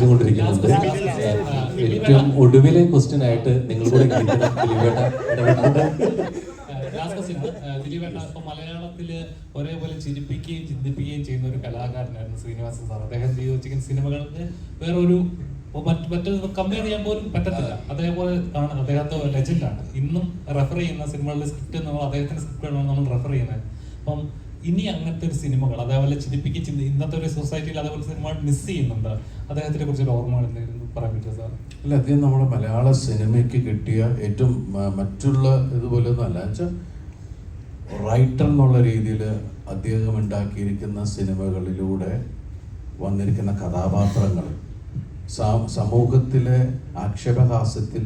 ചോദിച്ചുകൊണ്ടിരിക്കുന്നുണ്ട്. ഏറ്റവും ഒടുവിലെ ക്വസ്റ്റ്യൻ ആയിട്ട് നിങ്ങൾ കൂടെ ദിലീപേട്ട ഇപ്പൊ മലയാളത്തില് ഒരേപോലെ ചിരിപ്പിക്കുകയും ചിന്തിപ്പിക്കുകയും ചെയ്യുന്ന ഒരു കലാകാരനായിരുന്നു ശ്രീനിവാസൻ സാർ. അദ്ദേഹം ചെയ്തു വെച്ചിരിക്കുന്ന സിനിമകൾക്ക് വേറൊരു മറ്റൊരു കമ്പയർ ചെയ്യാൻ പോലും പറ്റത്തില്ല. അതേപോലെ ആണ് അദ്ദേഹത്തെ ലെജൻഡാണ്. ഇന്നും റെഫർ ചെയ്യുന്ന സിനിമകളിലെ സ്ക്രിപ്റ്റ് നമ്മൾ അദ്ദേഹത്തിന്റെ സ്ക്രിപ്റ്റുകളാണ് നമ്മൾ റെഫർ ചെയ്യുന്നത്. അപ്പം ഇനി അങ്ങനത്തെ ഒരു സിനിമകൾ അതേപോലെ ചിന്തിപ്പിക്കുക ഇന്നത്തെ ഒരു സൊസൈറ്റിയിൽ അതേപോലെ സിനിമകൾ മിസ് ചെയ്യുന്നുണ്ട്. അദ്ദേഹത്തിനെ കുറിച്ച് ഒരു ഓർമ്മ എന്തെങ്കിലും പറയാൻ പറ്റുമോ സാർ? അല്ല, അദ്ദേഹം നമ്മുടെ മലയാള സിനിമയ്ക്ക് കിട്ടിയ ഏറ്റവും മറ്റുള്ള ഇതുപോലെ ഒന്നും അല്ല വെച്ചാൽ റൈറ്റർ എന്നുള്ള രീതിയിൽ അദ്ദേഹം ഉണ്ടാക്കിയിരിക്കുന്ന സിനിമകളിലൂടെ വന്നിരിക്കുന്ന കഥാപാത്രങ്ങൾ സമൂഹത്തിലെ ആക്ഷേപഹാസ്യത്തിൽ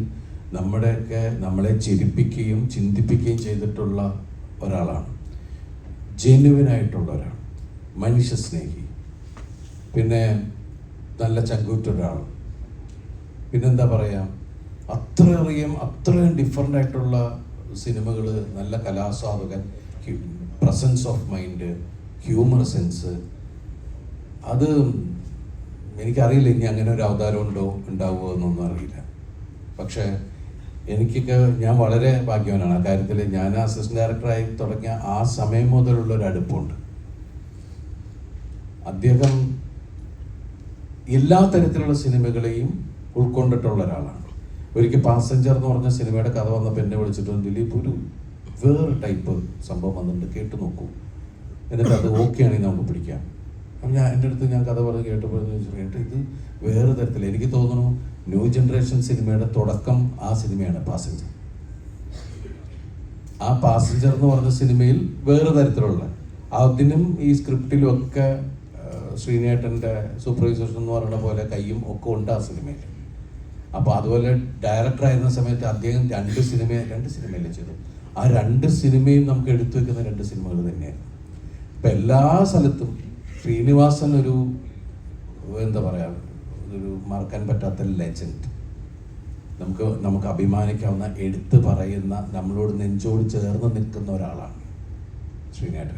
നമ്മളെ ചിരിപ്പിക്കുകയും ചിന്തിപ്പിക്കുകയും ചെയ്തിട്ടുള്ള ഒരാളാണ്. ജെന്യുവിനായിട്ടുള്ള ഒരാൾ, മനുഷ്യസ്നേഹി, പിന്നെ നല്ല ചങ്കൂറ്റ ഒരാൾ, പിന്നെന്താ പറയുക, അത്രയും ഡിഫറെൻ്റ് ആയിട്ടുള്ള സിനിമകൾ, നല്ല കലാസ്വാദകൻ, presence of mind, humour sense. അത് എനിക്കറിയില്ല ഇനി അങ്ങനെ ഒരു അവതാരം ഉണ്ടാവുമോ എന്നൊന്നും അറിയില്ല. പക്ഷേ ഞാൻ വളരെ ഭാഗ്യവാനാണ് ആ കാര്യത്തിൽ. ഞാൻ അസിസ്റ്റന്റ് ഡയറക്ടറായി തുടങ്ങിയ ആ സമയം മുതലുള്ളൊരു അടുപ്പമുണ്ട്. അദ്ദേഹം എല്ലാ തരത്തിലുള്ള സിനിമകളെയും ഉൾക്കൊണ്ടിട്ടുള്ള ഒരാളാണ്. ഒരിക്കൽ പാസഞ്ചർ എന്ന് പറഞ്ഞ സിനിമയുടെ കഥ വന്നപ്പോൾ എന്നെ വിളിച്ചിട്ട് ദിലീപ് ഒരു വേറെ ടൈപ്പ് സംഭവം വന്നിട്ടുണ്ട്, കേട്ട് നോക്കൂ, എന്നിട്ട് അത് ഓക്കെ ആണെങ്കിൽ നമുക്ക് പിടിക്കാം. അപ്പം എൻ്റെ അടുത്ത് ഞാൻ കഥ പറഞ്ഞ് കേട്ടപ്പോൾ ഇത് വേറെ തരത്തിൽ എനിക്ക് തോന്നുന്നു ന്യൂ ജനറേഷൻ സിനിമയുടെ തുടക്കം ആ സിനിമയാണ് പാസഞ്ചർ. ആ പാസഞ്ചർ എന്ന് പറഞ്ഞ സിനിമയിൽ വേറെ തരത്തിലുള്ള അതിനും ഈ സ്ക്രിപ്റ്റിലും ഒക്കെ ശ്രീനേട്ടൻ്റെ സൂപ്പർവൈസേഷൻ എന്ന് പറയുന്ന പോലെ കയ്യും ഒക്കെ ഉണ്ട് ആ സിനിമയിൽ. അപ്പോൾ അതുപോലെ ഡയറക്ടറായിരുന്ന സമയത്ത് അദ്ദേഹം രണ്ട് സിനിമയിലും ചെയ്തു. ആ രണ്ട് സിനിമയും നമുക്ക് എടുത്തു വെക്കുന്ന രണ്ട് സിനിമകൾ തന്നെയായിരുന്നു. ഇപ്പം എല്ലാ സ്ഥലത്തും ശ്രീനിവാസൻ ഒരു എന്താ പറയുക, ഒരു മറക്കാൻ പറ്റാത്ത ലെജൻഡ്, നമുക്ക് അഭിമാനിക്കാവുന്ന, എടുത്തു പറയുന്ന, നമ്മളോട് നെഞ്ചോട് ചേർന്ന് നിൽക്കുന്ന ഒരാളാണ് ശ്രീനേട്ടൻ.